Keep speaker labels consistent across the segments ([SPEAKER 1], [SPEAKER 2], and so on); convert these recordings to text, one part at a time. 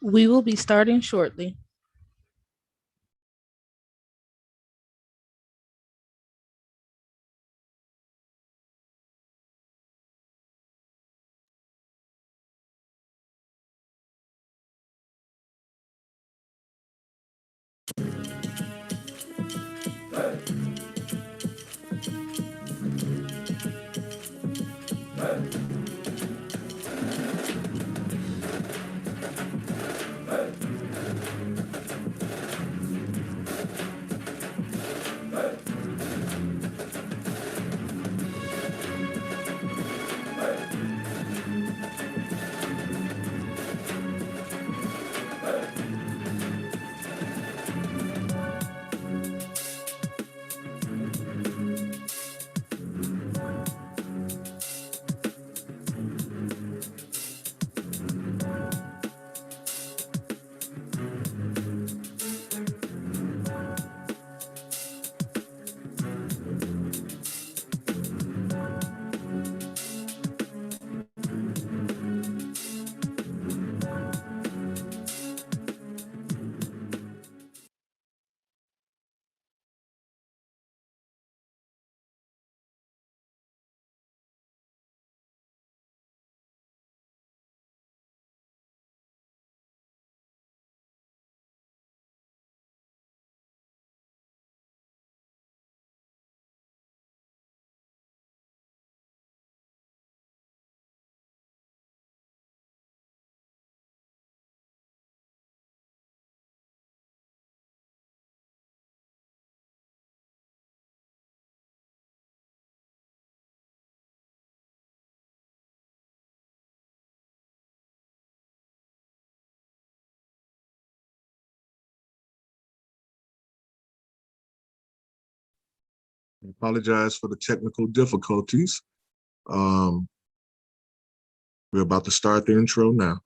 [SPEAKER 1] We will be starting shortly.
[SPEAKER 2] I apologize for the technical difficulties. Um, we're about to start the intro now.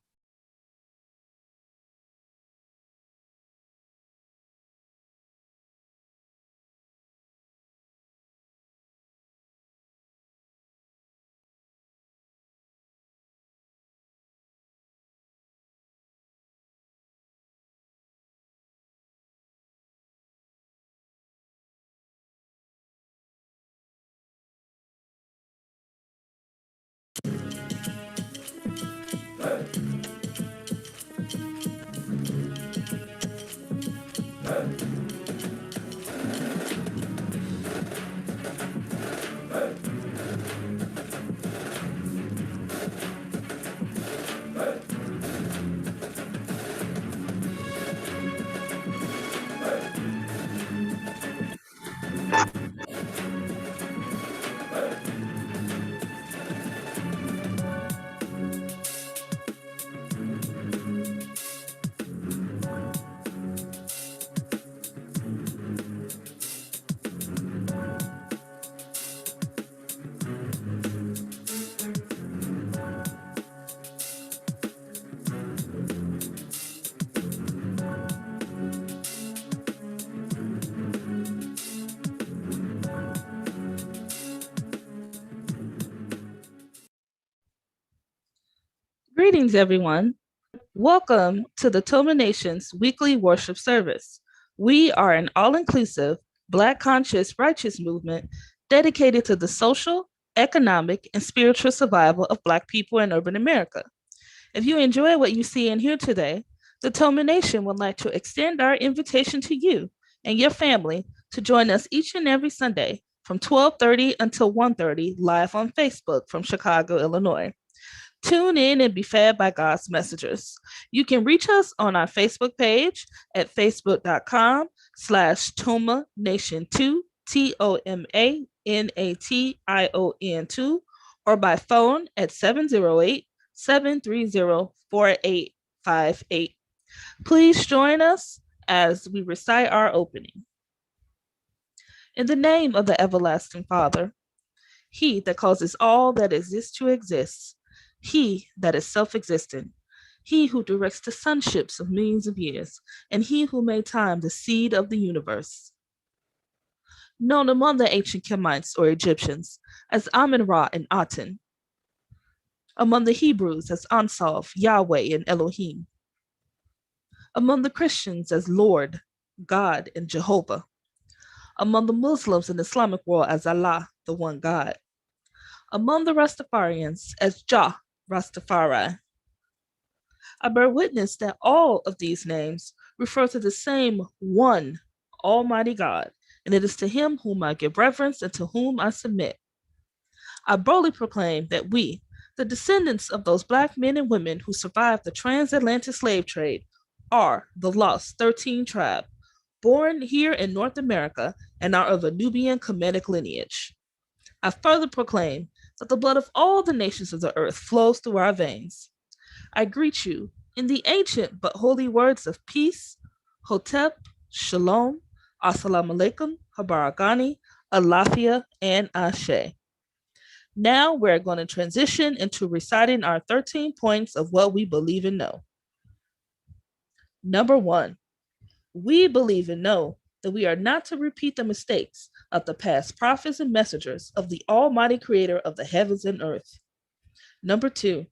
[SPEAKER 1] Greetings, everyone. Welcome to the TOMA Nation's weekly worship service. We are an all-inclusive, Black conscious righteous movement dedicated to the social, economic, and spiritual survival of Black people in urban America. If you enjoy what you see and hear today, the TOMA Nation would like to extend our invitation to you and your family to join us each and every Sunday from 12:30 until 1:30 live on Facebook from Chicago, Illinois. Tune in and be fed by God's messengers. You can reach us on our Facebook page at facebook.com/Toma Nation 2, TOMANATION 2, or by phone at 708-730-4858. Please join us as we recite our opening. In the name of the everlasting Father, he that causes all that exists to exist, he that is self-existent, he who directs the sunships of millions of years, and he who made time the seed of the universe. Known among the ancient Kemites or Egyptians as Amun-Ra and Aten, among the Hebrews as Ansalf, Yahweh, and Elohim, among the Christians as Lord, God, and Jehovah, among the Muslims and Islamic world as Allah, the one God, among the Rastafarians as Jah, Rastafari. I bear witness that all of these names refer to the same one Almighty God, and it is to him whom I give reverence and to whom I submit. I boldly proclaim that we, the descendants of those Black men and women who survived the transatlantic slave trade, are the lost 13 tribe, born here in North America and are of a Nubian Kemetic lineage. I further proclaim that the blood of all the nations of the earth flows through our veins. I greet you in the ancient but holy words of peace, Hotep, Shalom, Assalamu alaikum, Habaragani, Alafia, and Ashe. Now we're going to transition into reciting our 13 points of what we believe and know. Number 1, we believe and know that we are not to repeat the mistakes of the past prophets and messengers of the Almighty Creator of the heavens and earth. Number 2,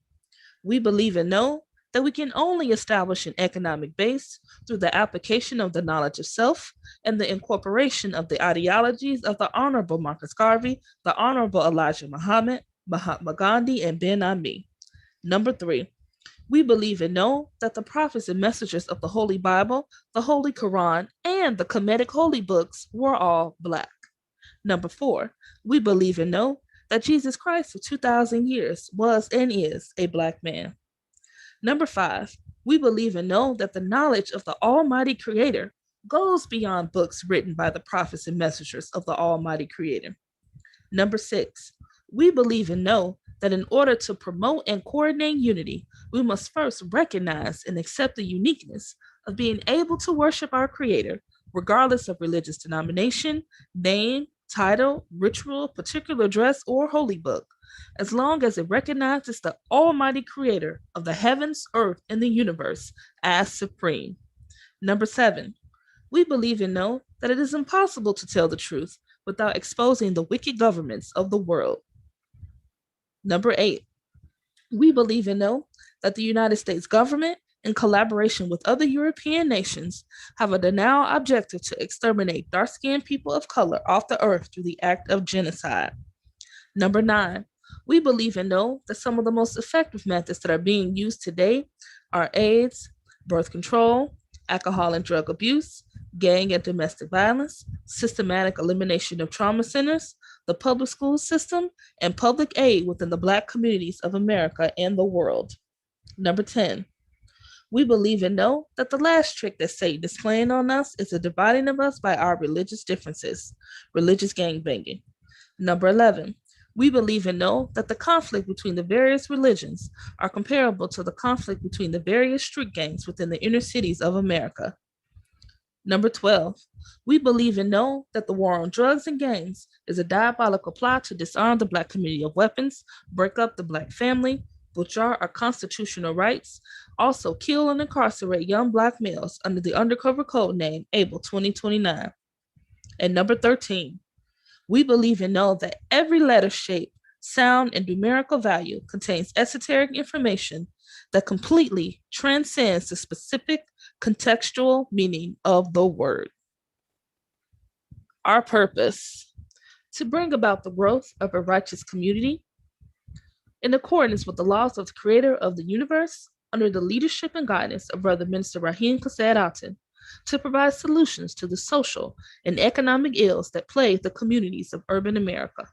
[SPEAKER 1] we believe and know that we can only establish an economic base through the application of the knowledge of self and the incorporation of the ideologies of the Honorable Marcus Garvey, the Honorable Elijah Muhammad, Mahatma Gandhi, and Ben Ami. Number 3, we believe and know that the prophets and messengers of the Holy Bible, the Holy Quran, and the Kemetic holy books were all Black. Number 4, we believe and know that Jesus Christ for 2,000 years was and is a Black man. Number 5, we believe and know that the knowledge of the Almighty Creator goes beyond books written by the prophets and messengers of the Almighty Creator. Number 6, we believe and know that in order to promote and coordinate unity, we must first recognize and accept the uniqueness of being able to worship our Creator, regardless of religious denomination, name, title, ritual, particular dress, or holy book, as long as it recognizes the Almighty Creator of the heavens, earth, and the universe as supreme. Number 7, we believe and know that it is impossible to tell the truth without exposing the wicked governments of the world. Number 8, we believe and know that the United States government, in collaboration with other European nations, have a denial objective to exterminate dark-skinned people of color off the earth through the act of genocide. Number 9, we believe and know that some of the most effective methods that are being used today are AIDS, birth control, alcohol and drug abuse, gang and domestic violence, systematic elimination of trauma centers, the public school system, and public aid within the Black communities of America and the world. Number 10, we believe and know that the last trick that Satan is playing on us is the dividing of us by our religious differences, religious gangbanging. Number 11, we believe and know that the conflict between the various religions are comparable to the conflict between the various street gangs within the inner cities of America. Number 12, we believe and know that the war on drugs and gangs is a diabolical plot to disarm the Black community of weapons, break up the Black family, butcher our constitutional rights, also kill and incarcerate young Black males under the undercover code name Able 2029. And number 13, we believe and know that every letter, shape, sound, and numerical value contains esoteric information that completely transcends the specific contextual meaning of the word. Our purpose: to bring about the growth of a righteous community in accordance with the laws of the Creator of the universe, under the leadership and guidance of Brother Minister Rahim Kassad Alton, to provide solutions to the social and economic ills that plague the communities of urban America.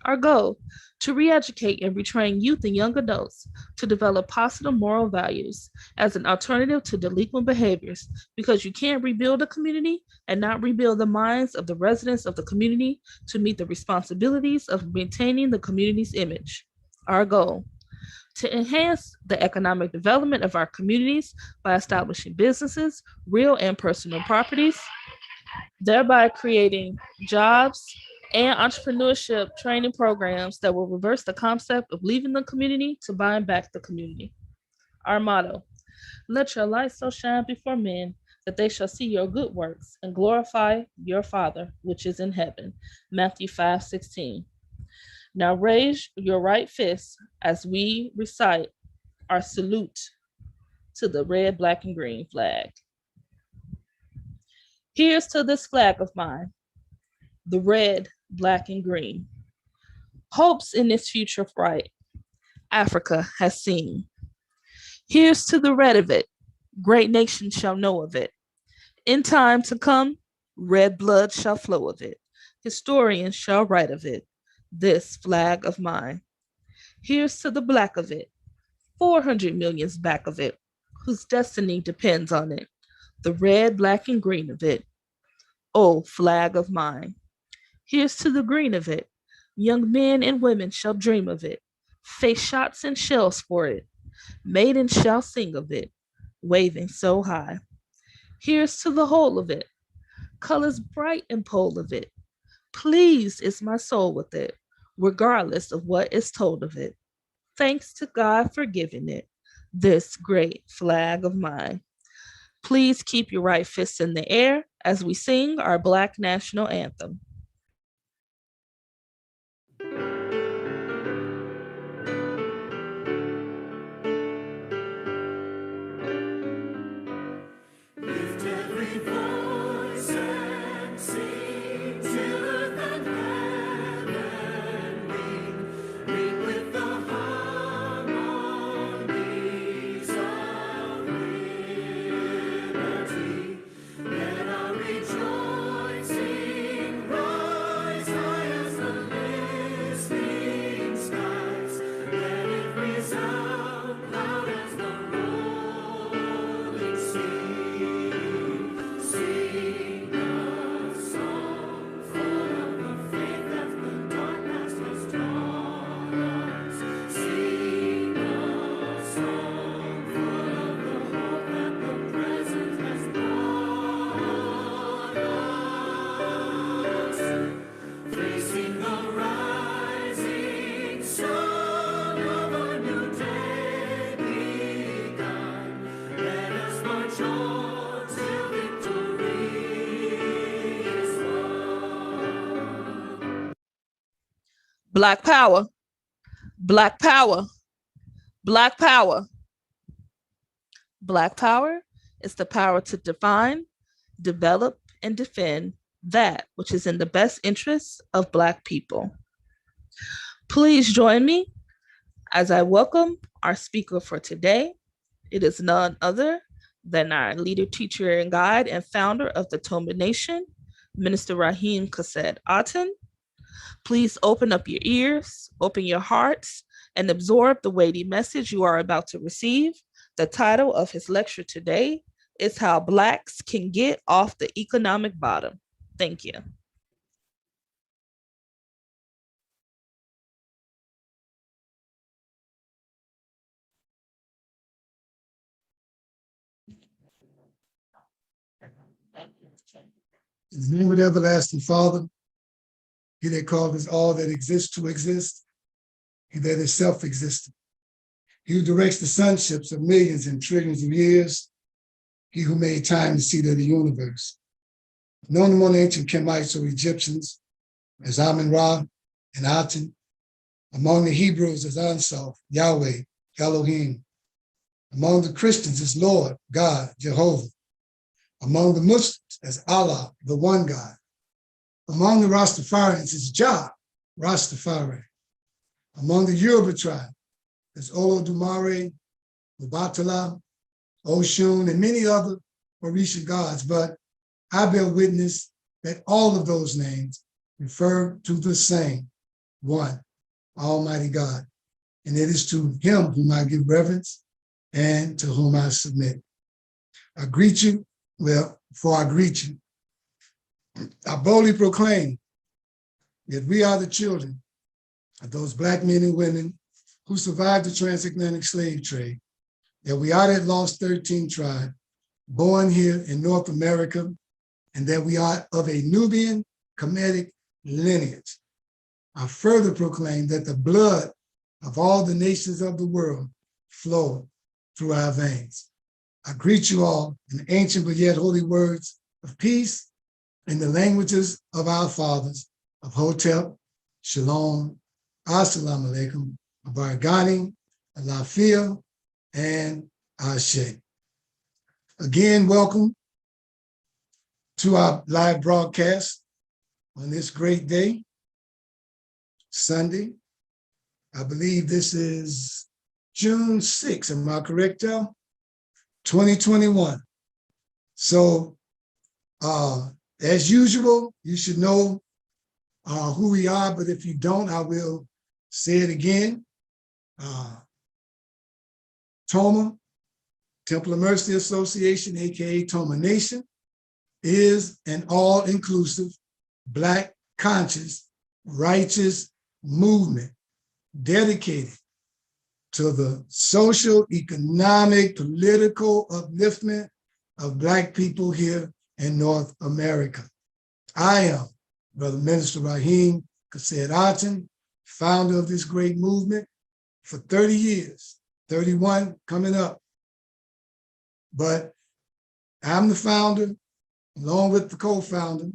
[SPEAKER 1] Our goal: to re-educate and retrain youth and young adults to develop positive moral values as an alternative to delinquent behaviors, because you can't rebuild a community and not rebuild the minds of the residents of the community to meet the responsibilities of maintaining the community's image. Our goal: to enhance the economic development of our communities by establishing businesses, real and personal properties, thereby creating jobs and entrepreneurship training programs that will reverse the concept of leaving the community to buying back the community. Our motto: let your light so shine before men that they shall see your good works and glorify your Father which is in heaven. Matthew 5:16. Now raise your right fist as we recite our salute to the red, black, and green flag. Here's to this flag of mine, the red, black, and green. Hopes in this future bright, Africa has seen. Here's to the red of it, great nations shall know of it. In time to come, red blood shall flow of it. Historians shall write of it, this flag of mine. Here's to the black of it, 400 millions back of it, whose destiny depends on it, the red, black, and green of it. Oh, flag of mine. Here's to the green of it, young men and women shall dream of it, face shots and shells for it, maidens shall sing of it, waving so high. Here's to the whole of it, colors bright and pole of it. Pleased is my soul with it, regardless of what is told of it. Thanks to God for giving it, this great flag of mine. Please keep your right fists in the air as we sing our Black national anthem. Black power, black power, black power. Black power is the power to define, develop, and defend that which is in the best interests of Black people. Please join me as I welcome our speaker for today. It is none other than our leader, teacher, and guide and founder of the TOMA Nation, Minister Raheem Kassed Aten. Please open up your ears, open your hearts, and absorb the weighty message you are about to receive. The title of his lecture today is How Blacks Can Get Off the Economic Bottom. Thank you.
[SPEAKER 3] In the name of the everlasting Father, he that causes all that exists to exist, he that is self-existent, he who directs the sunships of millions and trillions of years, he who made time the seat of the universe. Known among the ancient Kemites or Egyptians as Amun-Ra and Aten, among the Hebrews as Ansof, Yahweh, Elohim, among the Christians as Lord, God, Jehovah, among the Muslims as Allah, the one God, among the Rastafarians as Jah, Rastafari, among the Yoruba tribe as Olodumare, Obatala, Oshun, and many other Orisha gods, but I bear witness that all of those names refer to the same one, Almighty God, and it is to him whom I give reverence and to whom I submit. I greet you, well, before I greet you, I boldly proclaim that we are the children of those Black men and women who survived the transatlantic slave trade, that we are that lost 13 tribe, born here in North America, and that we are of a Nubian Kemetic lineage. I further proclaim that the blood of all the nations of the world flow through our veins. I greet you all in ancient but yet holy words of peace in the languages of our fathers of Hotep, Shalom, Assalamu alaikum, Abargani, Alafia, and Ashe. Again, welcome to our live broadcast on this great day, Sunday. I believe this is June 6th, am I correct, y'all? 2021. So, as usual, you should know who we are, but if you don't, I will say it again. TOMA, Temple of Mercy Association, AKA TOMA Nation, is an all-inclusive, Black, conscious, righteous movement dedicated to the social, economic, political upliftment of Black people here in North America. I am Brother Minister Raheem Kased Aten, founder of this great movement for 30 years, 31 coming up. But I'm the founder, along with the co-founder,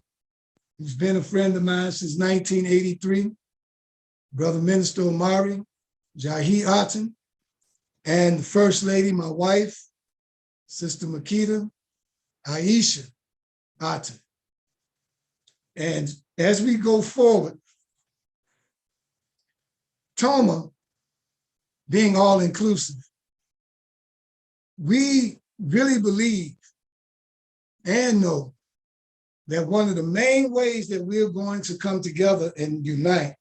[SPEAKER 3] who's been a friend of mine since 1983, Brother Minister Omari Jahi Aten, and the First Lady, my wife, Sister Makita Aisha Aten. And as we go forward, TOMA being all-inclusive, we really believe and know that one of the main ways that we're going to come together and unite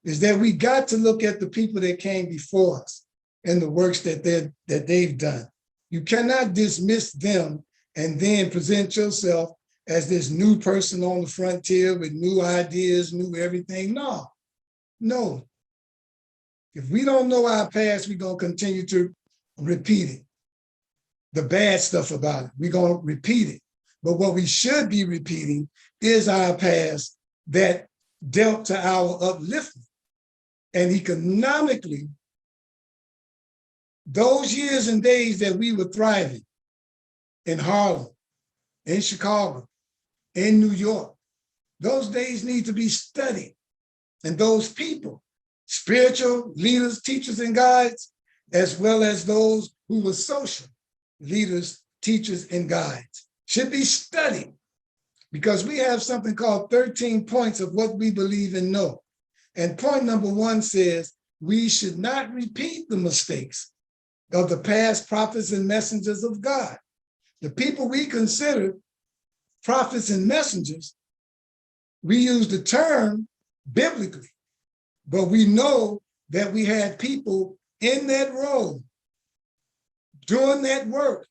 [SPEAKER 3] is that we got to look at the people that came before us and the works that they've done. You cannot dismiss them and then present yourself as this new person on the frontier with new ideas, new everything. No. If we don't know our past, we're going to continue to repeat it. The bad stuff about it, we're going to repeat it. But what we should be repeating is our past that dealt to our upliftment. And economically, those years and days that we were thriving in Harlem, in Chicago, in New York, those days need to be studied. And those people, spiritual leaders, teachers, and guides, as well as those who were social leaders, teachers, and guides, should be studied, because we have something called 13 points of what we believe and know. And point number 1 says, we should not repeat the mistakes of the past prophets and messengers of God. The people we consider prophets and messengers, we use the term biblically, but we know that we had people in that role doing that work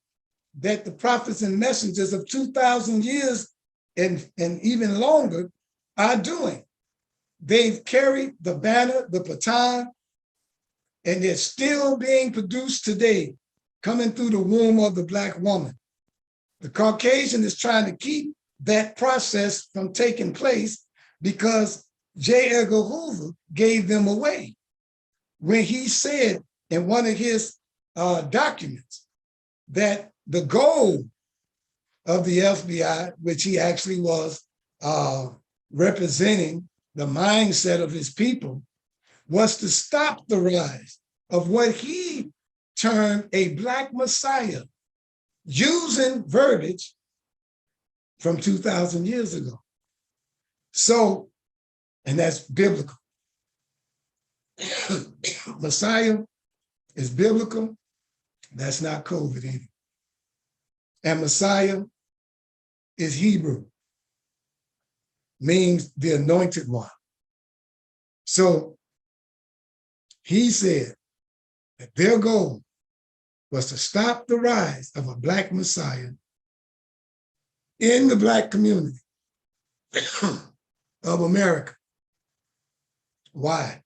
[SPEAKER 3] that the prophets and messengers of 2,000 years and even longer are doing. They've carried the banner, the baton, and they're still being produced today, coming through the womb of the Black woman. The Caucasian is trying to keep that process from taking place because J. Edgar Hoover gave them away when he said in one of his documents that the goal of the FBI, which he actually was representing the mindset of his people, was to stop the rise of what he termed a Black Messiah, using verbiage from 2,000 years ago. So, and that's biblical. Messiah is biblical. That's not COVID either. And Messiah is Hebrew, means the anointed one. So he said that their goal was to stop the rise of a Black Messiah in the Black community of America. Why?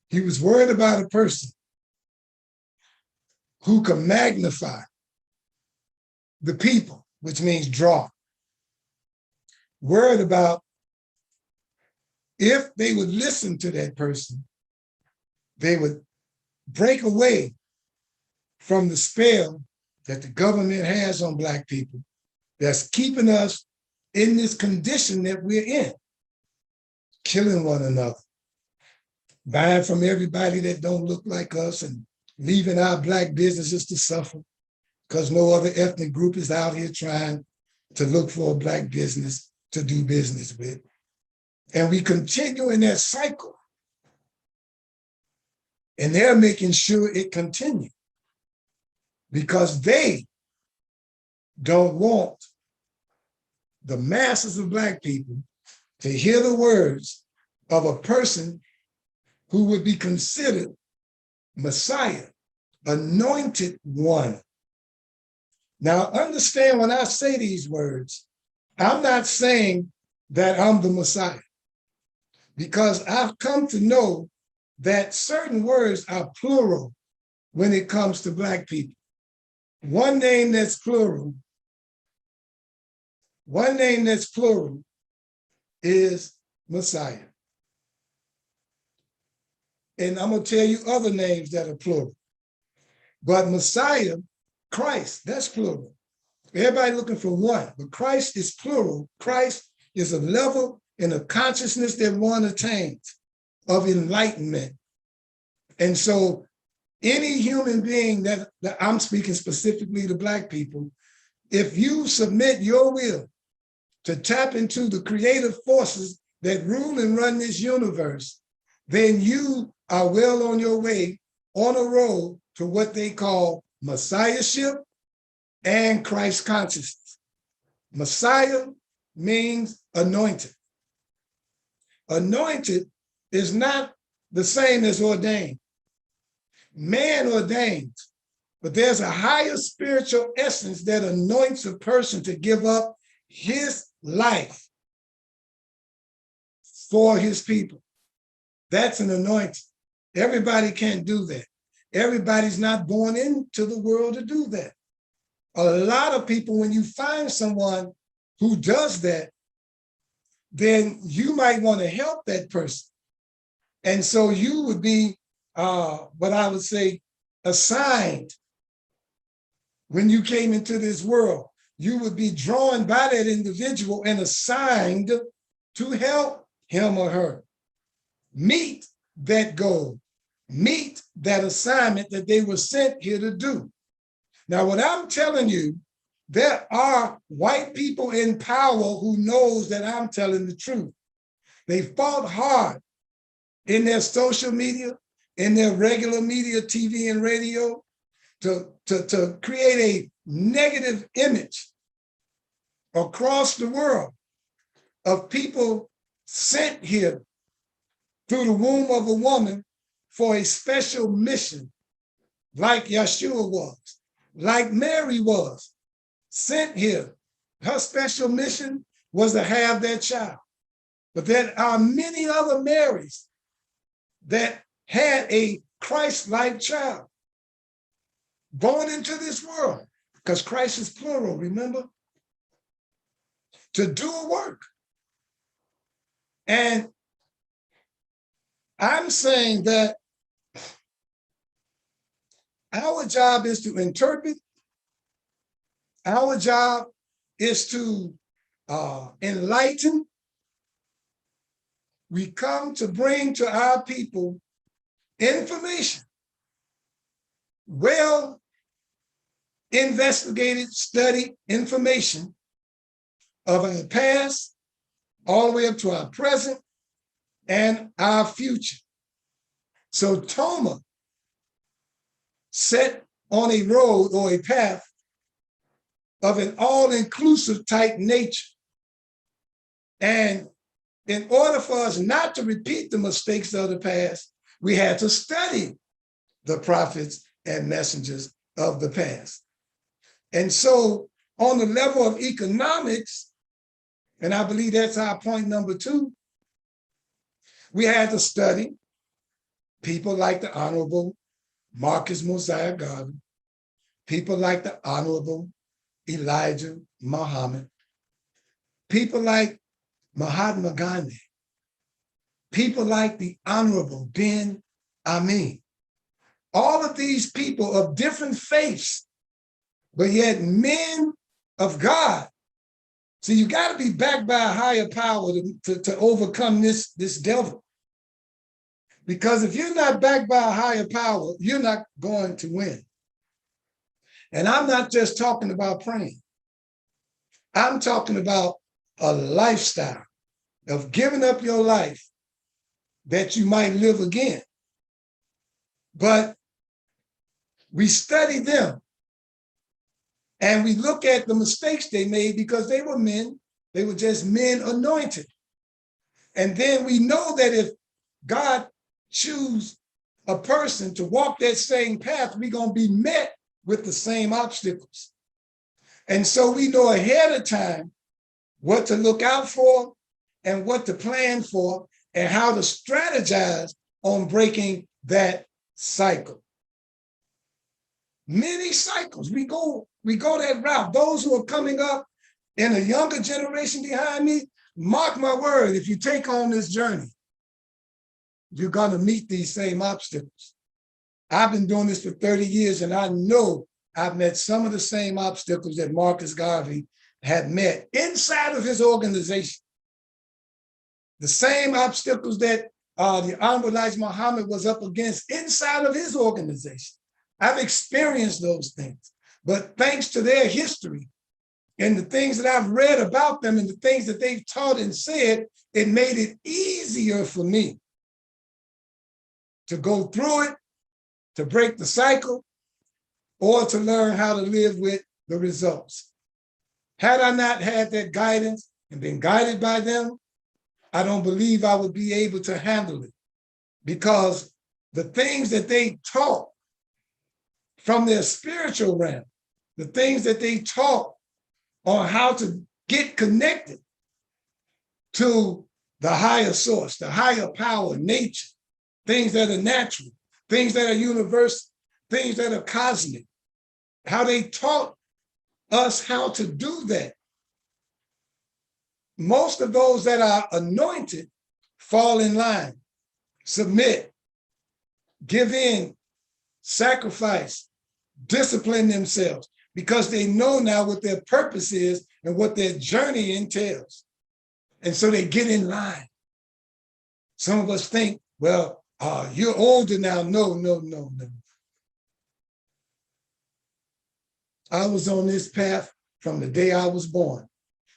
[SPEAKER 3] He was worried about a person who could magnify the people, which means draw. Worried about if they would listen to that person, they would break away from the spell that the government has on Black people that's keeping us in this condition that we're in, killing one another, buying from everybody that don't look like us and leaving our Black businesses to suffer, because no other ethnic group is out here trying to look for a Black business to do business with. And we continue in that cycle. And they're making sure it continues because they don't want the masses of Black people to hear the words of a person who would be considered Messiah, anointed one. Now, understand when I say these words, I'm not saying that I'm the Messiah, because I've come to know that certain words are plural when it comes to Black people. One name that's plural is Messiah. And I'm going to tell you other names that are plural. But Messiah, Christ, that's plural. Everybody looking for one, but Christ is plural. Christ is a level in a consciousness that one attains of enlightenment. And so any human being that I'm speaking specifically to Black people, if you submit your will to tap into the creative forces that rule and run this universe, then you are well on your way on a road to what they call Messiahship and Christ consciousness. Messiah means anointed. Anointed is not the same as ordained. Man ordains, but there's a higher spiritual essence that anoints a person to give up his life for his people. That's an anointing. Everybody can't do that. Everybody's not born into the world to do that. A lot of people, when you find someone who does that, then you might want to help that person. And so you would be, what I would say, assigned when you came into this world. You would be drawn by that individual and assigned to help him or her meet that goal, meet that assignment that they were sent here to do. Now, what I'm telling you, there are white people in power who knows that I'm telling the truth. They fought hard in their social media, in their regular media, TV and radio, to create a negative image across the world of people sent here through the womb of a woman for a special mission, like Yeshua was, like Mary was, sent here. Her special mission was to have that child. But there are many other Marys that had a Christ-like child born into this world, because Christ is plural, remember? To do a work. And I'm saying that our job is to interpret. Our job is to enlighten. We come to bring to our people information, well investigated, studied information of our past, all the way up to our present and our future. So TOMA set on a road or a path of an all-inclusive type nature. And in order for us not to repeat the mistakes of the past, we had to study the prophets and messengers of the past. And so on the level of economics, and I believe that's our point number 2, we had to study people like the Honorable Marcus Mosiah Garvey, people like the Honorable Elijah Muhammad, people like Mahatma Gandhi, people like the Honorable Ben Amin. All of these people of different faiths, but yet men of God. So you got to be backed by a higher power to overcome this devil. Because if you're not backed by a higher power, you're not going to win. And I'm not just talking about praying. I'm talking about a lifestyle of giving up your life that you might live again. But we study them and we look at the mistakes they made because they were men. They were just men anointed. And then we know that if God choose a person to walk that same path, we're going to be met with the same obstacles. And so we know ahead of time what to look out for and what to plan for and how to strategize on breaking that cycle. Many cycles, we go that route. Those who are coming up in a younger generation behind me, mark my word, if you take on this journey, you're going to meet these same obstacles. I've been doing this for 30 years, and I know I've met some of the same obstacles that Marcus Garvey had met inside of his organization. The same obstacles that the Honorable Elijah Muhammad was up against inside of his organization. I've experienced those things, but thanks to their history and the things that I've read about them and the things that they've taught and said, it made it easier for me to go through it, to break the cycle, or to learn how to live with the results. Had I not had that guidance and been guided by them, I don't believe I would be able to handle it, because the things that they taught from their spiritual realm, the things that they taught on how to get connected to the higher source, the higher power, nature, things that are natural, things that are universal, things that are cosmic, how they taught us how to do that. Most of those that are anointed fall in line, submit, give in, sacrifice, discipline themselves, because they know now what their purpose is and what their journey entails. And so they get in line. Some of us think, well, you're older now. No, no, no, no. I was on this path from the day I was born.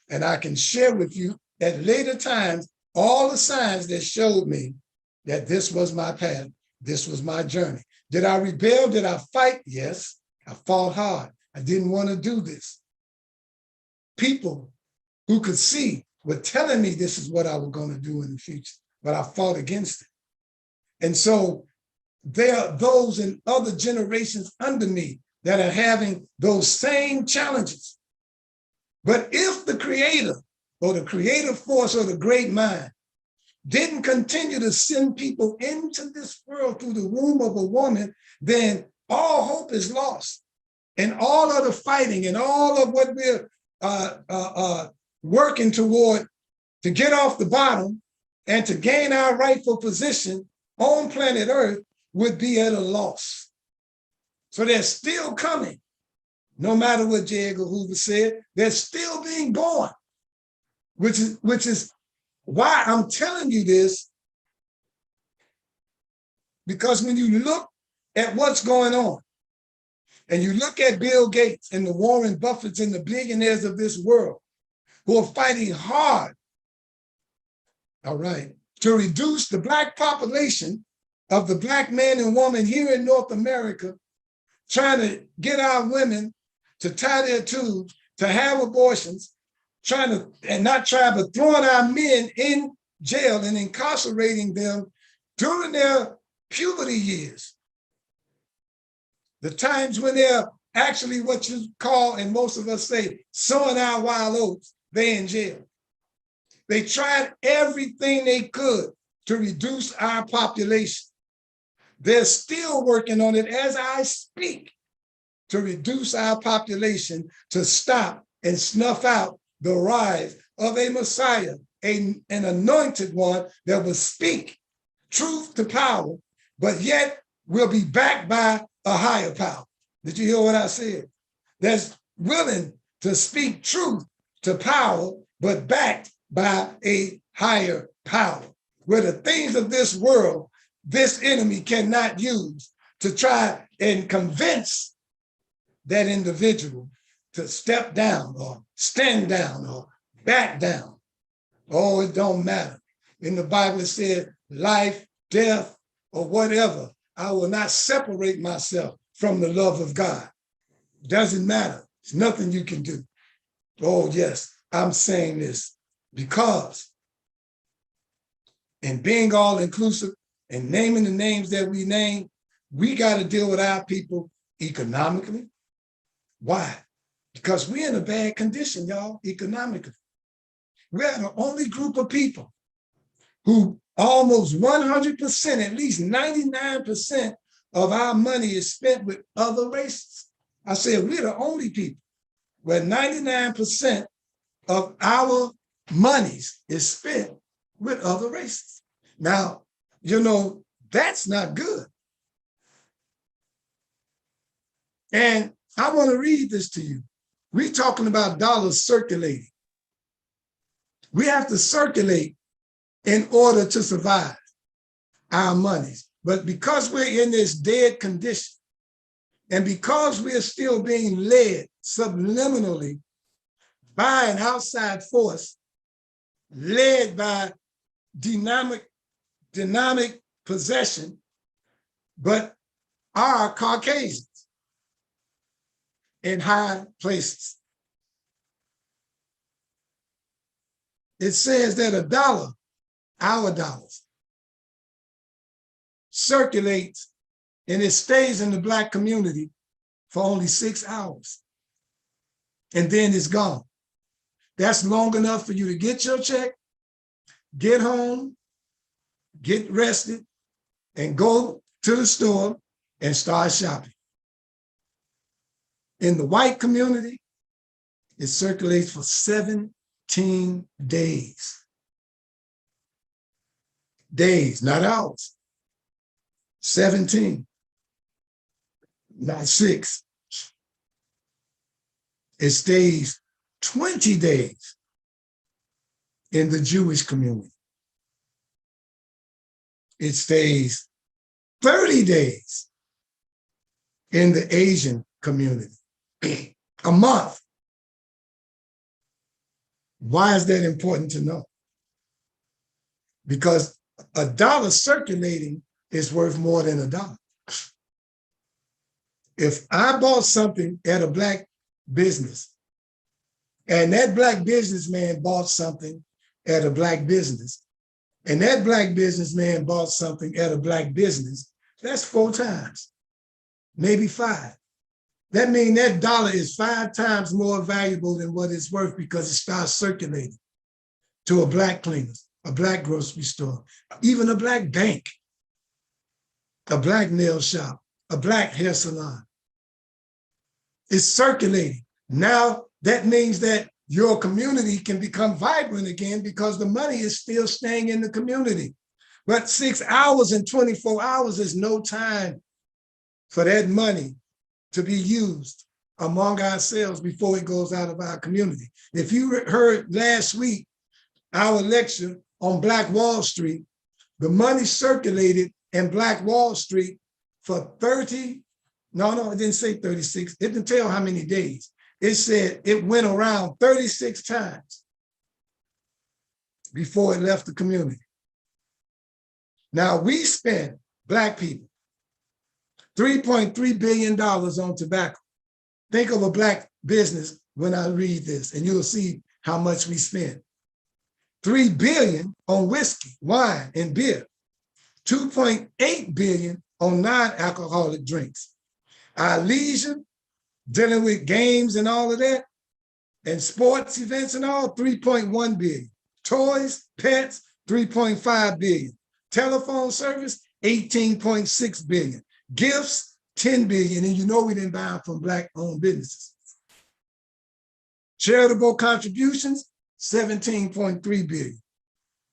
[SPEAKER 3] And I can share with you at later times all the signs that showed me that this was my path, this was my journey. Did I rebel? Did I fight? Yes, I fought hard. I didn't want to do this. People who could see were telling me this is what I was going to do in the future, but I fought against it. And so there are those in other generations under me that are having those same challenges. But if the creator or the creative force or the great mind didn't continue to send people into this world through the womb of a woman, then all hope is lost. And all of the fighting and all of what we're working toward to get off the bottom and to gain our rightful position on planet Earth would be at a loss. So they're still coming. No matter what J. Edgar Hoover said, they're still being born, which is why I'm telling you this, because when you look at what's going on, and you look at Bill Gates and the Warren Buffetts and the billionaires of this world who are fighting hard, all right, to reduce the Black population of the Black man and woman here in North America, trying to get our women to tie their tubes, to have abortions, but throwing our men in jail and incarcerating them during their puberty years. The times when they're actually what you call, and most of us say, sowing our wild oats, they're in jail. They tried everything they could to reduce our population. They're still working on it as I speak to reduce our population, to stop and snuff out the rise of a Messiah, an anointed one that will speak truth to power, but yet will be backed by a higher power. Did you hear what I said? That's willing to speak truth to power, but backed by a higher power, where the things of this world, this enemy cannot use to try and convince that individual to step down or stand down or back down. Oh, it don't matter. In the Bible, it said life, death, or whatever. I will not separate myself from the love of God. Doesn't matter. There's nothing you can do. Oh, yes, I'm saying this because in being all inclusive and naming the names that we name, we got to deal with our people economically. Why? Because we're in a bad condition, y'all, economically. We're the only group of people who almost 100%, at least 99% of our money is spent with other races. I said, we're the only people where 99% of our monies is spent with other races. Now, you know, that's not good. And I want to read this to you. We're talking about dollars circulating. We have to circulate in order to survive our monies. But because we're in this dead condition, and because we're still being led subliminally by an outside force, led by dynamic possession, but are Caucasians in high places. It says that a dollar, our dollars, circulates and it stays in the Black community for only 6 hours. And then it's gone. That's long enough for you to get your check, get home, get rested, and go to the store and start shopping. In the white community, it circulates for 17 days. Days, not hours. 17, not 6. It stays 20 days in the Jewish community. It stays 30 days in the Asian community. A month. Why is that important to know? Because a dollar circulating is worth more than a dollar. If I bought something at a Black business and that Black businessman bought something at a Black business and that Black businessman bought something at a Black business, that's 4 times, maybe 5. That means that dollar is 5 times more valuable than what it's worth because it starts circulating to a Black cleaner, a Black grocery store, even a Black bank, a Black nail shop, a Black hair salon. It's circulating. Now that means that your community can become vibrant again because the money is still staying in the community. But 6 hours and 24 hours is no time for that money to be used among ourselves before it goes out of our community. If you heard last week, our lecture on Black Wall Street, the money circulated in Black Wall Street for 30, no, it didn't say 36. It didn't tell how many days. It said it went around 36 times before it left the community. Now we spend, Black people, $3.3 billion on tobacco. Think of a Black business when I read this, and you'll see how much we spend. $3 billion on whiskey, wine, and beer. $2.8 billion on non-alcoholic drinks. Our leisure, dealing with games and all of that, and sports events and all, $3.1 billion. Toys, pets, $3.5 billion. Telephone service, $18.6 billion. Gifts, $10 billion, and you know we didn't buy them from Black-owned businesses. Charitable contributions, $17.3 billion.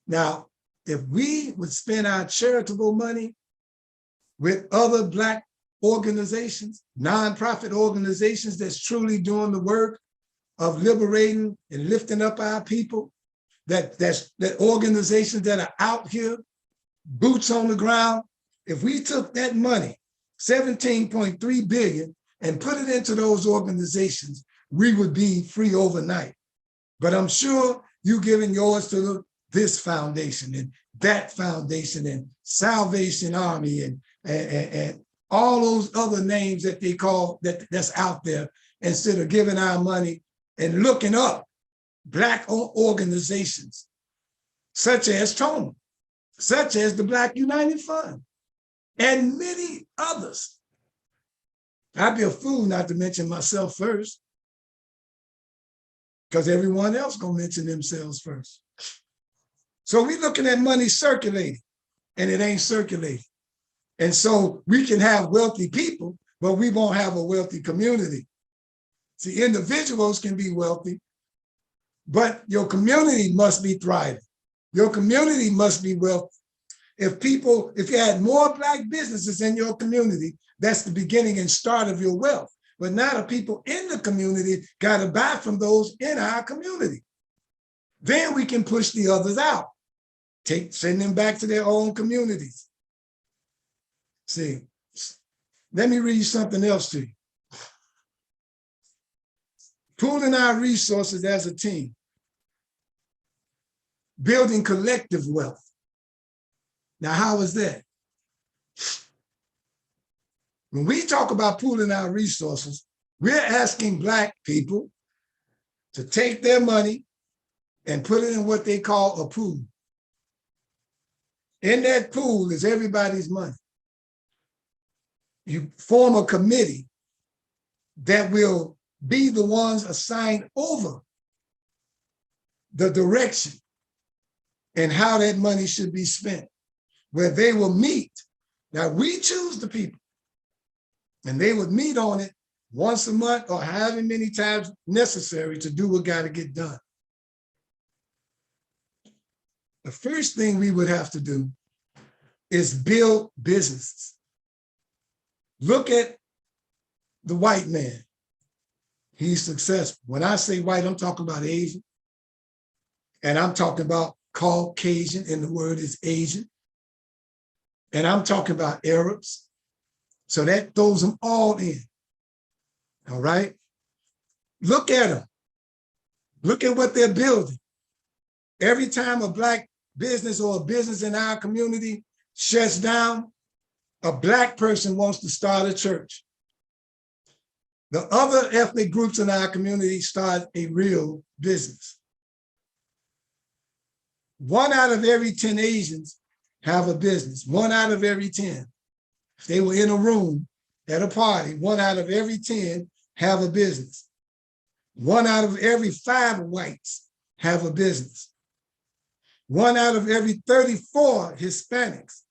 [SPEAKER 3] Now, if we would spend our charitable money with other Black organizations, nonprofit organizations that's truly doing the work of liberating and lifting up our people, that organizations that are out here, boots on the ground, if we took that money, $17.3 billion, and put it into those organizations, we would be free overnight. But I'm sure you giving yours to this foundation and that foundation and Salvation Army and all those other names that they call that's out there, instead of giving our money and looking up Black organizations such as TOMA, such as the Black United Fund, and many others. I'd be a fool not to mention myself first, because everyone else gonna mention themselves first. So we're looking at money circulating, and it ain't circulating. And so we can have wealthy people, but we won't have a wealthy community. See, individuals can be wealthy, but your community must be thriving. Your community must be wealthy. If you had more Black businesses in your community, that's the beginning and start of your wealth. But now the people in the community got to buy from those in our community. Then we can push the others out, send them back to their own communities. See, let me read something else to you. Pooling our resources as a team, building collective wealth. Now, how is that? When we talk about pooling our resources, we're asking Black people to take their money and put it in what they call a pool. In that pool is everybody's money. You form a committee that will be the ones assigned over the direction and how that money should be spent, where they will meet. Now, we choose the people, and they would meet on it once a month or however many times necessary to do what got to get done. The first thing we would have to do is build businesses. Look at the white man. He's successful. When I say white, I'm talking about Asian, and I'm talking about Caucasian, and the word is Asian. And I'm talking about Arabs. So that throws them all in. All right? Look at them. Look at what they're building. Every time a Black business or a business in our community shuts down, a Black person wants to start a church. The other ethnic groups in our community start a real business. 1 out of every 10 Asians have a business. 1 out of every 10. If they were in a room at a party, 1 out of every 10 have a business. 1 out of every 5 whites have a business. 1 out of every 34 Hispanics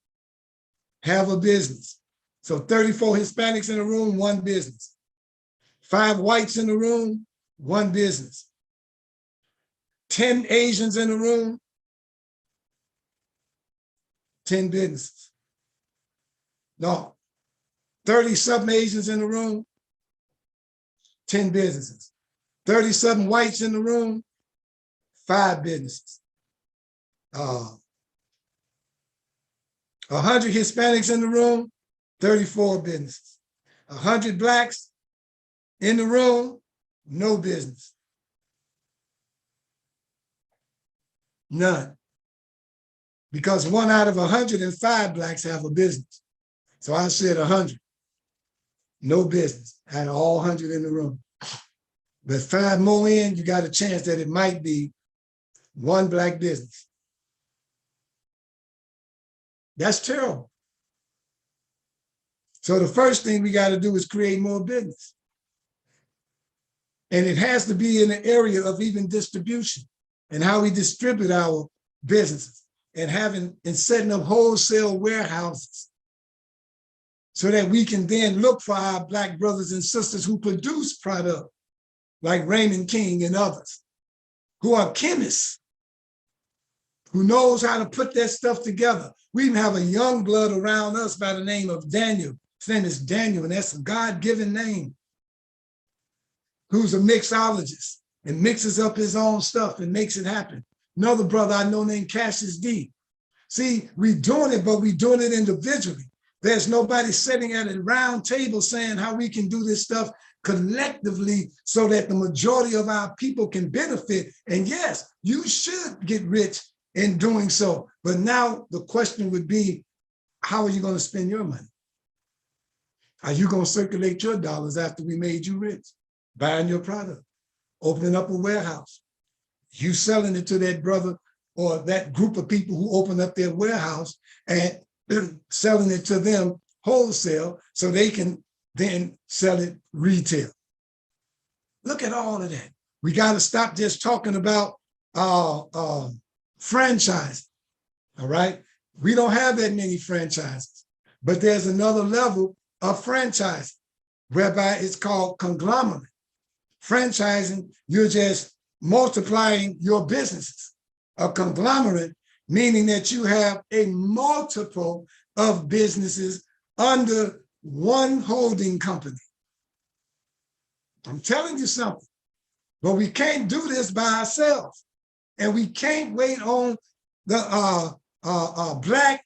[SPEAKER 3] have a business. So 34 Hispanics in a room, 1 business. 5 whites in the room, 1 business. 10 Asians in the room, 10 businesses. No, 30-something Asians in the room, 10 businesses. 30-something whites in the room, 5 businesses. 100 Hispanics in the room, 34 businesses. 100 Blacks in the room, no business. None. Because 1 out of 105 Blacks have a business. So I said 100. No business out of all 100 in the room. But 5 more in, you got a chance that it might be 1 Black business. That's terrible. So the first thing we got to do is create more business. And it has to be in the area of even distribution and how we distribute our businesses and setting up wholesale warehouses so that we can then look for our Black brothers and sisters who produce product like Raymond King and others, who are chemists, who knows how to put that stuff together. We even have a young blood around us by the name of Daniel. His name is Daniel, and that's a God-given name, who's a mixologist and mixes up his own stuff and makes it happen. Another brother I know named Cassius D. See, we're doing it, but we're doing it individually. There's nobody sitting at a round table saying how we can do this stuff collectively so that the majority of our people can benefit. And yes, you should get rich in doing so. But now the question would be, how are you going to spend your money? Are you going to circulate your dollars after we made you rich? Buying your product, opening up a warehouse, you selling it to that brother or that group of people who open up their warehouse and selling it to them wholesale so they can then sell it retail. Look at all of that. We got to stop just talking about franchise. All right. We don't have that many franchises, but there's another level of franchise whereby it's called conglomerate. Franchising, you're just multiplying your businesses. A conglomerate, meaning that you have a multiple of businesses under one holding company. I'm telling you something, but we can't do this by ourselves. And we can't wait on the Black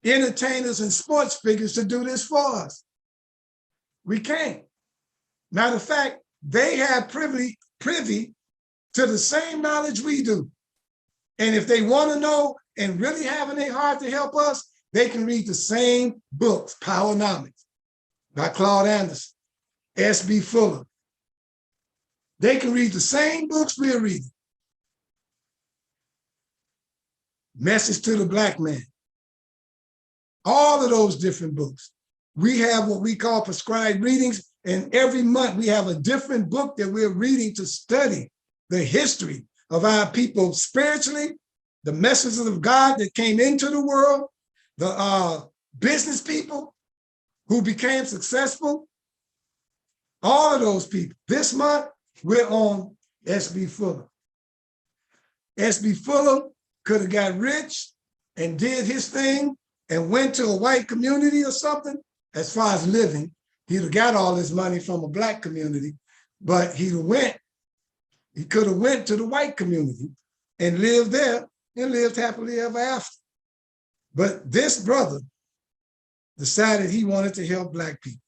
[SPEAKER 3] entertainers and sports figures to do this for us. We can't. Matter of fact, they have privy to the same knowledge we do. And if they want to know and really have in their heart to help us, they can read the same books, Powernomics by Claude Anderson, S.B. Fuller. They can read the same books we're reading. Message to the Black Man. All of those different books. We have what we call prescribed readings, and every month we have a different book that we're reading to study the history of our people spiritually, the messages of God that came into the world, the business people who became successful, all of those people. This month, we're on S.B. Fuller. S.B. Fuller could have got rich and did his thing and went to a white community or something. As far as living, he'd have got all his money from a Black community, but he could have went to the white community and lived there and lived happily ever after. But this brother decided he wanted to help Black people.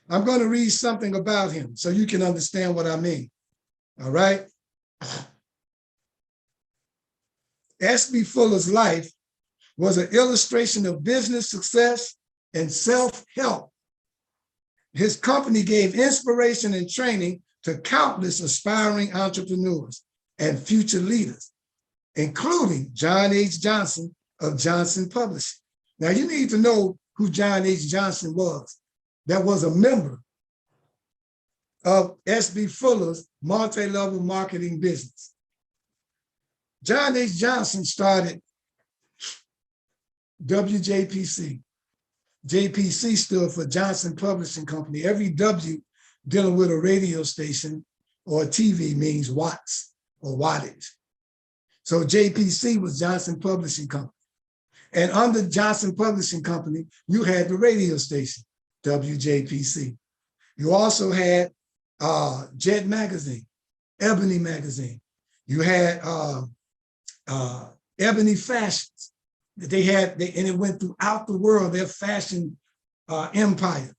[SPEAKER 3] I'm going to read something about him so you can understand what I mean. All right. S.B. Fuller's life was an illustration of business success and self-help. His company gave inspiration and training to countless aspiring entrepreneurs and future leaders, including John H. Johnson of Johnson Publishing. Now, you need to know who John H. Johnson was. That was a member of S.B. Fuller's multi-level marketing business. John H. Johnson started WJPC. JPC stood for Johnson Publishing Company. Every W dealing with a radio station or a TV means watts or wattage. So JPC was Johnson Publishing Company. And under Johnson Publishing Company, you had the radio station, WJPC. You also had Jet Magazine, Ebony Magazine. You had Ebony Fashions. And it went throughout the world, their fashion empire,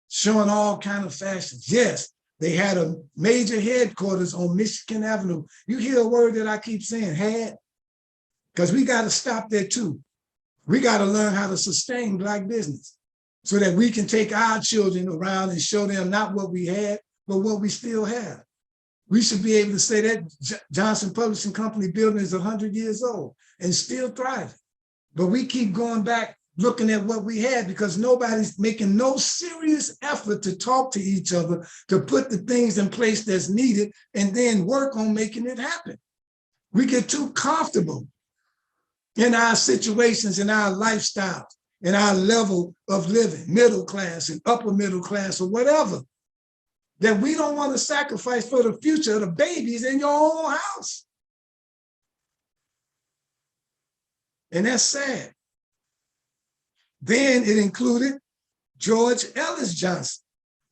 [SPEAKER 3] showing all kinds of fashions. Yes, they had a major headquarters on Michigan Avenue. You hear a word that I keep saying, had? Because we got to stop there too. We got to learn how to sustain Black business so that we can take our children around and show them not what we had, but what we still have. We should be able to say that Johnson Publishing Company building is 100 years old and still thriving. But we keep going back looking at what we had because nobody's making no serious effort to talk to each other, to put the things in place that's needed and then work on making it happen. We get too comfortable in our situations, in our lifestyles, in our level of living, middle class and upper middle class or whatever, that we don't want to sacrifice for the future of the babies in your own house. And that's sad. Then it included George Ellis Johnson,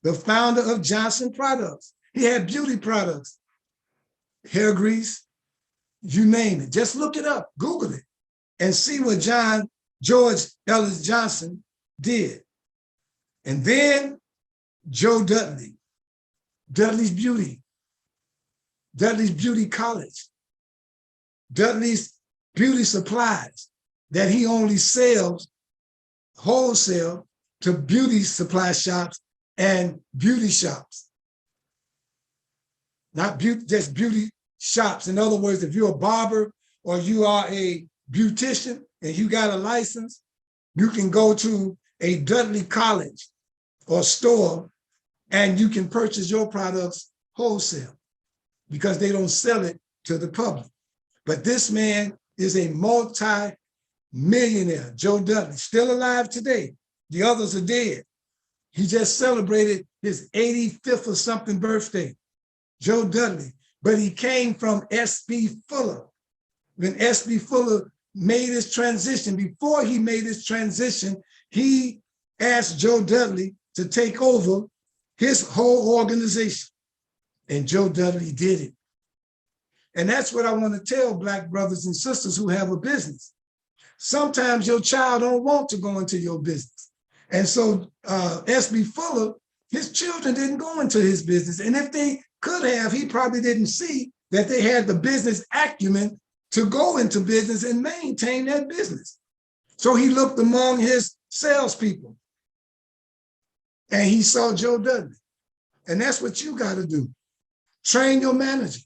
[SPEAKER 3] the founder of Johnson Products. He had beauty products, hair grease, you name it. Just look it up, Google it, and see what John George Ellis Johnson did. And then Joe Dudley, Dudley's Beauty College, Dudley's Beauty Supplies, that he only sells wholesale to beauty supply shops and beauty shops. Not beauty, just beauty shops. In other words, if you're a barber or you are a beautician and you got a license, you can go to a Dudley college or store and you can purchase your products wholesale because they don't sell it to the public. But this man is a multi-millionaire, Joe Dudley, still alive today. The others are dead. He just celebrated his 85th or something birthday, Joe Dudley. But he came from S.B. Fuller. When S.B. Fuller made his transition, before he made his transition, he asked Joe Dudley to take over his whole organization. And Joe Dudley did it. And that's what I want to tell Black brothers and sisters who have a business. Sometimes your child don't want to go into your business. And so S.B. Fuller, his children didn't go into his business. And if they could have, he probably didn't see that they had the business acumen to go into business and maintain that business. So he looked among his salespeople and he saw Joe Dudley. And that's what you got to do. Train your manager.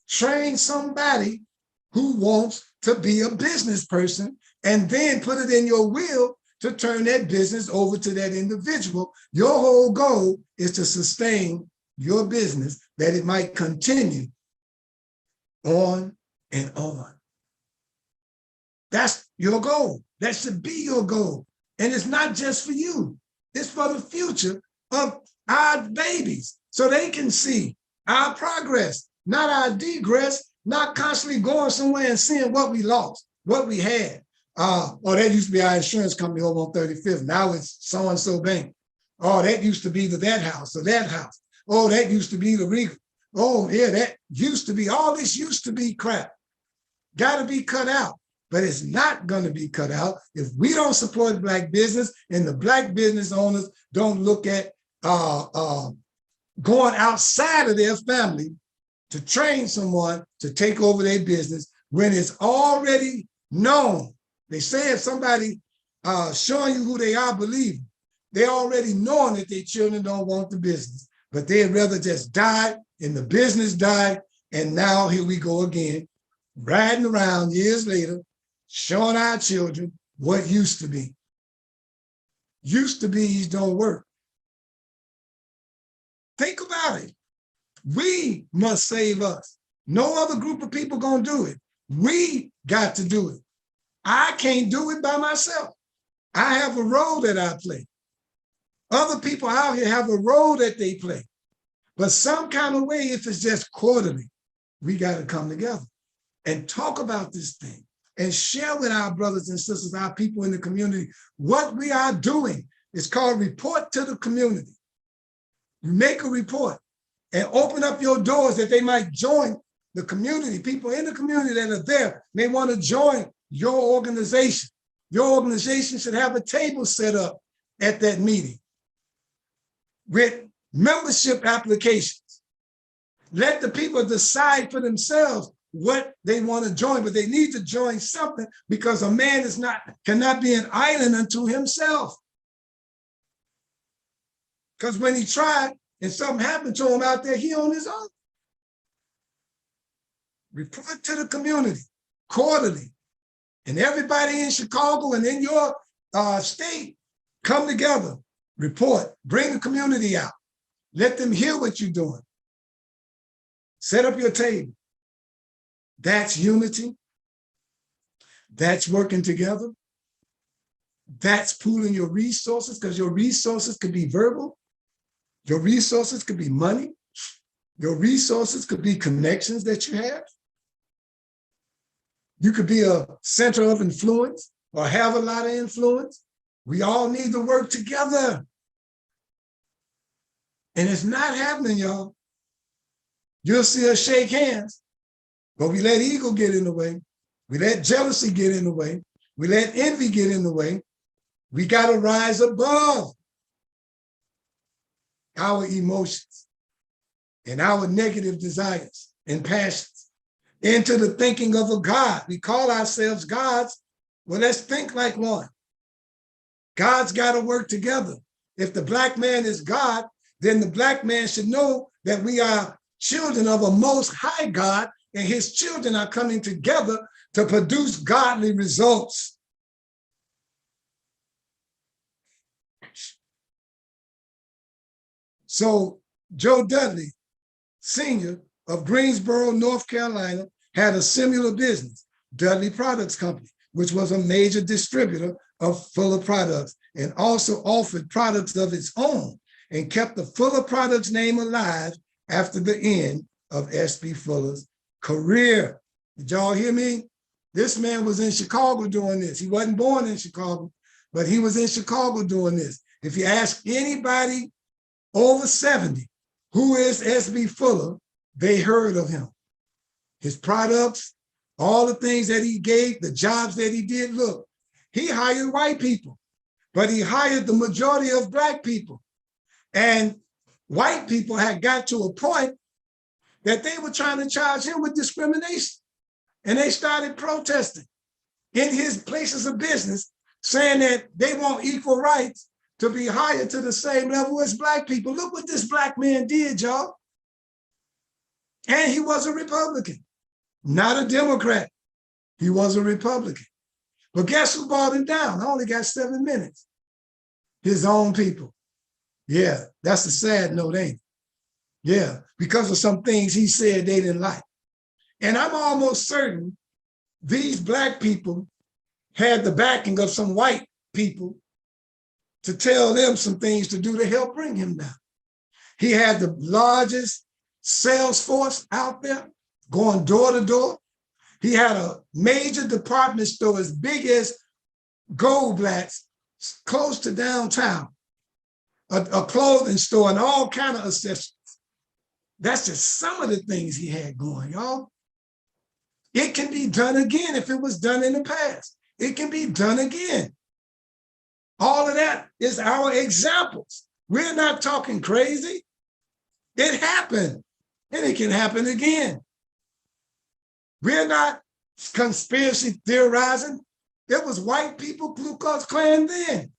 [SPEAKER 3] Train somebody who wants to be a business person and then put it in your will to turn that business over to that individual. Your whole goal is to sustain your business, that it might continue on and on. That's your goal. That should be your goal. And it's not just for you. It's for the future of our babies so they can see our progress, not our degress, not constantly going somewhere and seeing what we lost, what we had. Oh, that used to be our insurance company over on 35th. Now it's so-and-so bank. Oh, that used to be that house or that house. Oh, that used to be the Regal. Oh, yeah, that used to be, all this used to be crap. Got to be cut out. But it's not going to be cut out if we don't support Black business and the Black business owners don't look at going outside of their family to train someone to take over their business when it's already known. They say if somebody showing you who they are, believe them. They're already knowing that their children don't want the business, but they'd rather just die and the business die. And now here we go again, riding around years later, showing our children what used to be. Used to be's don't work. Think about it. We must save us. No other group of people gonna do it. We got to do it. I can't do it by myself. I have a role that I play. Other people out here have a role that they play. But some kind of way, if it's just quarterly, we got to come together and talk about this thing and share with our brothers and sisters, our people in the community, what we are doing. It's called report to the community. You make a report and open up your doors that they might join the community. People in the community that are there may want to join your organization. Your organization should have a table set up at that meeting with membership applications. Let the people decide for themselves what they want to join, but they need to join something because a man cannot be an island unto himself. Because when he tried and something happened to him out there, he on his own. Report to the community quarterly. And everybody in Chicago and in your state, come together, report, bring the community out. Let them hear what you're doing. Set up your table. That's unity. That's working together. That's pooling your resources, because your resources could be verbal. Your resources could be money. Your resources could be connections that you have. You could be a center of influence or have a lot of influence. We all need to work together. And it's not happening, y'all. You'll see us shake hands, but we let ego get in the way. We let jealousy get in the way. We let envy get in the way. We got to rise above our emotions and our negative desires and passions into the thinking of a God. We call ourselves gods. Well, let's think like one. God's got to work together. If the black man is God, then the black man should know that we are children of a most high God, and his children are coming together to produce godly results. So Joe Dudley, Sr. of Greensboro, North Carolina, had a similar business, Dudley Products Company, which was a major distributor of Fuller products and also offered products of its own and kept the Fuller Products name alive after the end of S.B. Fuller's career. Did y'all hear me? This man was in Chicago doing this. He wasn't born in Chicago, but he was in Chicago doing this. If you ask anybody over 70, who is S.B. Fuller, they heard of him. His products, all the things that he gave, the jobs that he did. Look, he hired white people, but he hired the majority of black people. And white people had got to a point that they were trying to charge him with discrimination. And they started protesting in his places of business, saying that they want equal rights to be hired to the same level as black people. Look what this black man did, y'all. And he was a Republican, not a Democrat. He was a Republican. But guess who brought him down? I only got 7 minutes. His own people. Yeah, that's a sad note, ain't it? Yeah, because of some things he said they didn't like. And I'm almost certain these black people had the backing of some white people to tell them some things to do to help bring him down. He had the largest sales force out there going door to door. He had a major department store as big as Goldblatt's, close to downtown, a clothing store and all kind of accessories. That's just some of the things he had going, y'all. It can be done again if it was done in the past. It can be done again. All of that is our examples. We're not talking crazy. It happened, and it can happen again. We're not conspiracy theorizing. There was white people, Ku Klux Klan then,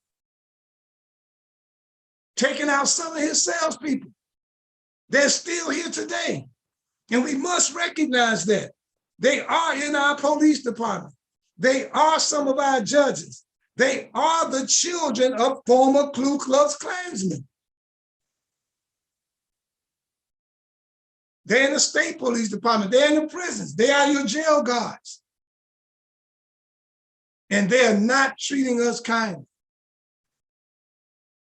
[SPEAKER 3] taking out some of his salespeople. They're still here today. And we must recognize that. They are in our police department. They are some of our judges. They are the children of former Ku Klux Klansmen. They're in the state police department. They're in the prisons. They are your jail guards. And they're not treating us kindly.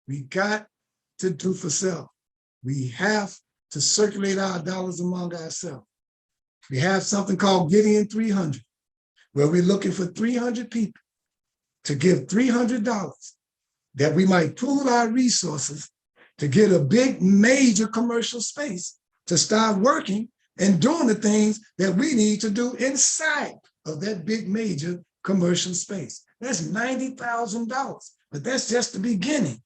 [SPEAKER 3] We got to do for self. We have to circulate our dollars among ourselves. We have something called Gideon 300, where we're looking for 300 people to give $300 that we might pool our resources to get a big major commercial space to start working and doing the things that we need to do inside of that big major commercial space. That's $90,000, but that's just the beginning.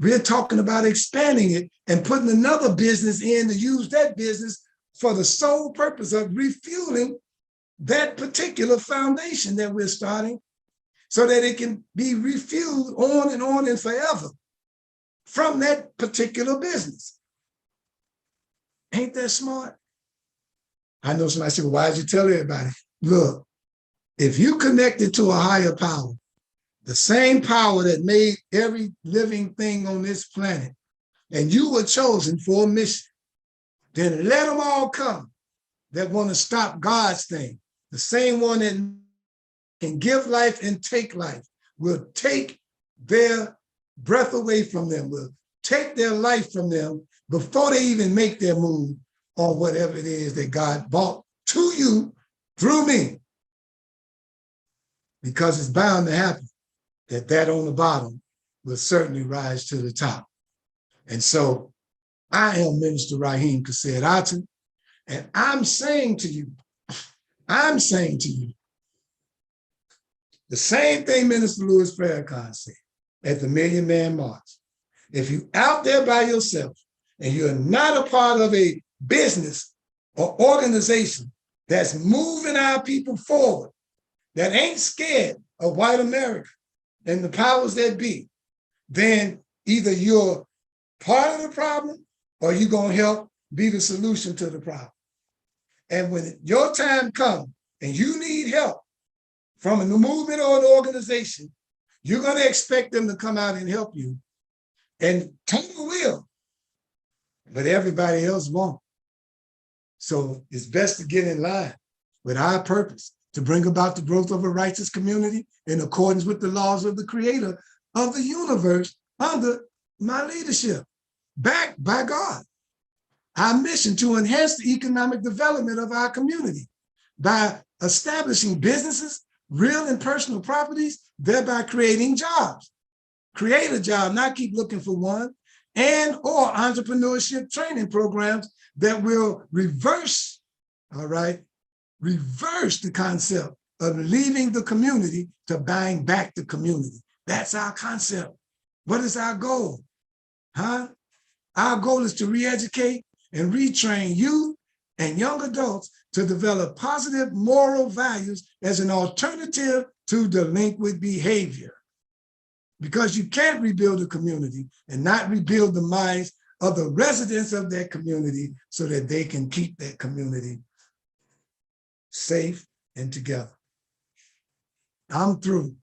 [SPEAKER 3] We're talking about expanding it and putting another business in to use that business for the sole purpose of refueling that particular foundation that we're starting so that it can be refueled on and forever from that particular business. Ain't that smart? I know somebody said, well, why did you tell everybody? Look, if you connected to a higher power, the same power that made every living thing on this planet, and you were chosen for a mission, then let them all come that want to stop God's thing. The same one that can give life and take life will take their breath away from them, will take their life from them before they even make their move on whatever it is that God brought to you through me. Because it's bound to happen that on the bottom will certainly rise to the top. And so I am Minister Raheem Kased Aten, and I'm saying to you, The same thing Minister Louis Farrakhan said at the Million Man March. If you're out there by yourself and you're not a part of a business or organization that's moving our people forward, that ain't scared of white America and the powers that be, then either you're part of the problem or you're going to help be the solution to the problem. And when your time comes and you need help from a movement or an organization, you're going to expect them to come out and help you. And TOMA will, but everybody else won't. So it's best to get in line with our purpose to bring about the growth of a righteous community in accordance with the laws of the creator of the universe under my leadership, backed by God. Our mission to enhance the economic development of our community by establishing businesses, real and personal properties, thereby creating jobs. Create a job, not keep looking for one, and or entrepreneurship training programs that will reverse, reverse the concept of leaving the community to buying back the community. That's our concept. What is our goal? Our goal is to re-educate and retrain youth and young adults to develop positive moral values as an alternative to delinquent behavior. Because you can't rebuild a community and not rebuild the minds of the residents of that community so that they can keep that community safe and together. I'm through.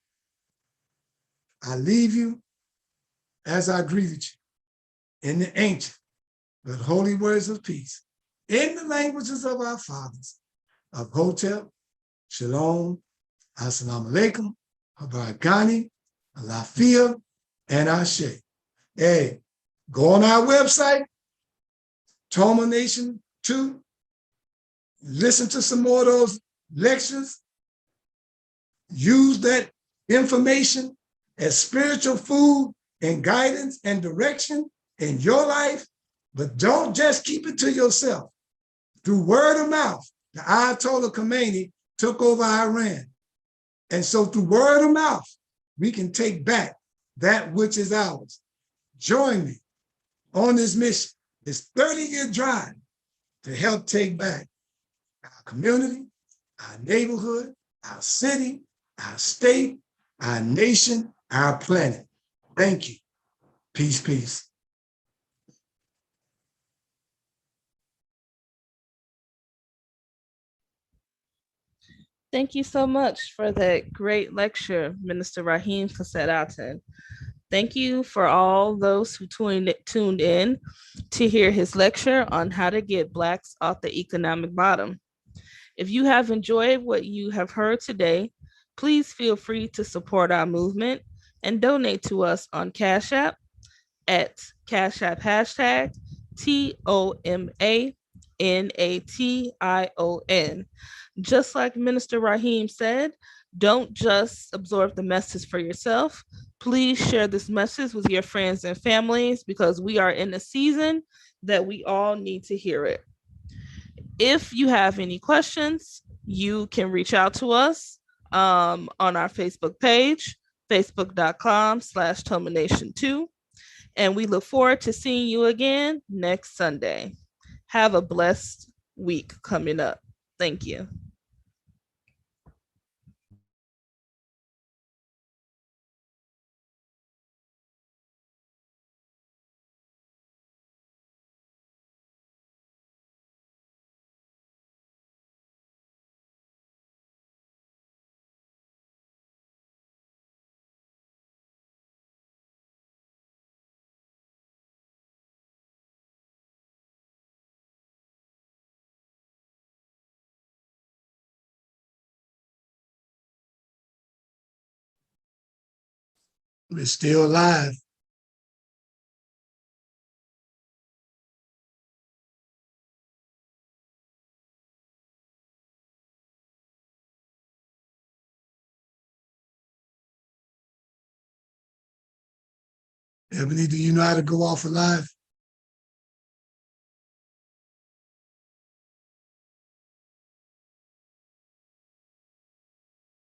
[SPEAKER 3] I leave you as I greeted you in the ancient but holy words of peace, in the languages of our fathers, of Hotep, Shalom, Assalamu Alaikum, Habarakani, Alafia, and Ashe. Hey, go on our website, TOMA Nation 2, listen to some more of those lectures, use that information as spiritual food and guidance and direction in your life, but don't just keep it to yourself. Through word of mouth, the Ayatollah Khomeini took over Iran. And so through word of mouth, we can take back that which is ours. Join me on this mission, this 30-year drive to help take back our community, our neighborhood, our city, our state, our nation, our planet. Thank you. Peace, peace.
[SPEAKER 1] Thank you so much for that great lecture, Minister Raheem Kasset-Aten. Thank you for all those who tuned in to hear his lecture on how to get Blacks off the economic bottom. If you have enjoyed what you have heard today, please feel free to support our movement and donate to us on Cash App at Cash App hashtag TOMANATION. Just like Minister Raheem said, don't just absorb the message for yourself. Please share this message with your friends and families because we are in a season that we all need to hear it. If you have any questions, you can reach out to us on our Facebook page, facebook.com/TOMANation2. And we look forward to seeing you again next Sunday. Have a blessed week coming up. Thank you.
[SPEAKER 3] We're still alive. Ebony, do you know how to go off alive?